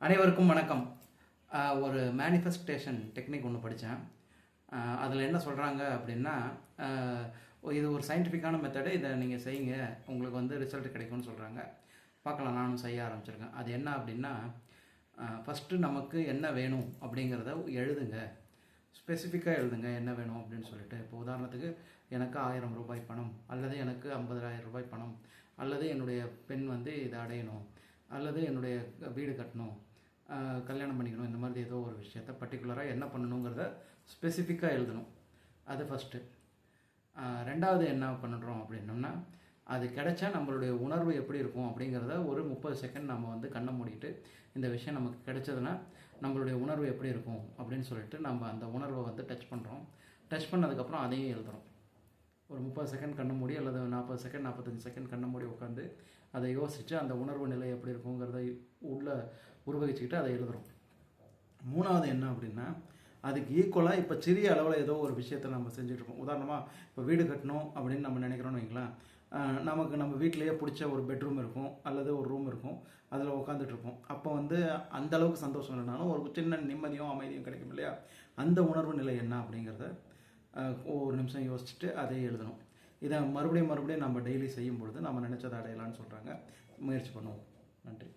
அனைவருக்கும் வணக்கம். ஒரு மேனிஃபெஸ்டேஷன் டெக்னிக் ஒன்று படித்தேன். அதில் என்ன சொல்கிறாங்க அப்படின்னா, இது ஒரு சயின்டிஃபிக்கான மெத்தடு. இதை நீங்கள் செய்யுங்க, உங்களுக்கு வந்து ரிசல்ட் கிடைக்கும்னு சொல்கிறாங்க. பார்க்கலாம், நானும் செய்ய ஆரம்பிச்சிருக்கேன். அது என்ன அப்படின்னா, ஃபஸ்ட்டு நமக்கு என்ன வேணும் அப்படிங்கிறத எழுதுங்க. ஸ்பெசிஃபிக்காக எழுதுங்க என்ன வேணும் அப்படின்னு சொல்லிட்டு. இப்போ உதாரணத்துக்கு, எனக்கு 1000 ரூபாய் பணம், அல்லது எனக்கு 50,000 ரூபாய் பணம், அல்லது என்னுடைய பெண் வந்து இதை அடையணும், அல்லது என்னுடைய வீடு கட்டணும், கல்யாணம் பண்ணிக்கணும். இந்த மாதிரி ஏதோ ஒரு விஷயத்த பர்டிகுலராக என்ன பண்ணணுங்கிறத ஸ்பெசிஃபிக்காக எழுதணும். அது ஃபஸ்ட்டு. ரெண்டாவது என்ன பண்ணுறோம் அப்படின்னோம்னா, அது கிடைச்சா நம்மளுடைய உணர்வு எப்படி இருக்கும் அப்படிங்கிறத ஒரு 30 செகண்ட் நம்ம வந்து கண்ணை மூடிட்டு, இந்த விஷயம் நமக்கு கிடைச்சதுன்னா நம்மளுடைய உணர்வு எப்படி இருக்கும் அப்படின்னு சொல்லிட்டு நம்ம அந்த உணர்வை வந்து டச் பண்ணுறோம். டச் பண்ணதுக்கப்புறம் அதையும் எழுதுகிறோம். ஒரு 30 செகண்ட் கண்ணை மூடி, அல்லது 40 செகண்ட் 45 செகண்ட் கண்ணை மூடி உட்காந்து அதை யோசித்து அந்த உணர்வு நிலை எப்படி இருக்குங்கிறத உள்ளே உருவகிச்சுக்கிட்டு அதை எழுதுகிறோம். மூணாவது என்ன அப்படின்னா, அதுக்கு ஈக்குவலாக இப்போ சிறிய அளவில் ஏதோ ஒரு விஷயத்தை நம்ம செஞ்சுட்ருக்கோம். உதாரணமாக, இப்போ வீடு கட்டணும் அப்படின்னு நம்ம நினைக்கிறோன்னு வைங்களேன். நமக்கு நம்ம வீட்டிலேயே பிடிச்ச ஒரு பெட்ரூம் இருக்கும், அல்லது ஒரு ரூம் இருக்கும், அதில் உட்காந்துட்ருப்போம். அப்போ வந்து அந்தளவுக்கு சந்தோஷம் இல்லைனாலும் ஒரு சின்ன நிம்மதியும் அமைதியும் கிடைக்கும் இல்லையா? அந்த உணர்வு நிலை என்ன அப்படிங்கிறத ஒரு நிமிஷம் யோசிச்சுட்டு அதை எழுதணும். இதை மறுபடியும் நம்ம டெய்லி செய்யும் பொழுது நம்ம நினச்சதை அடையலான்னு சொல்கிறாங்க. முயற்சி பண்ணுவோம். நன்றி.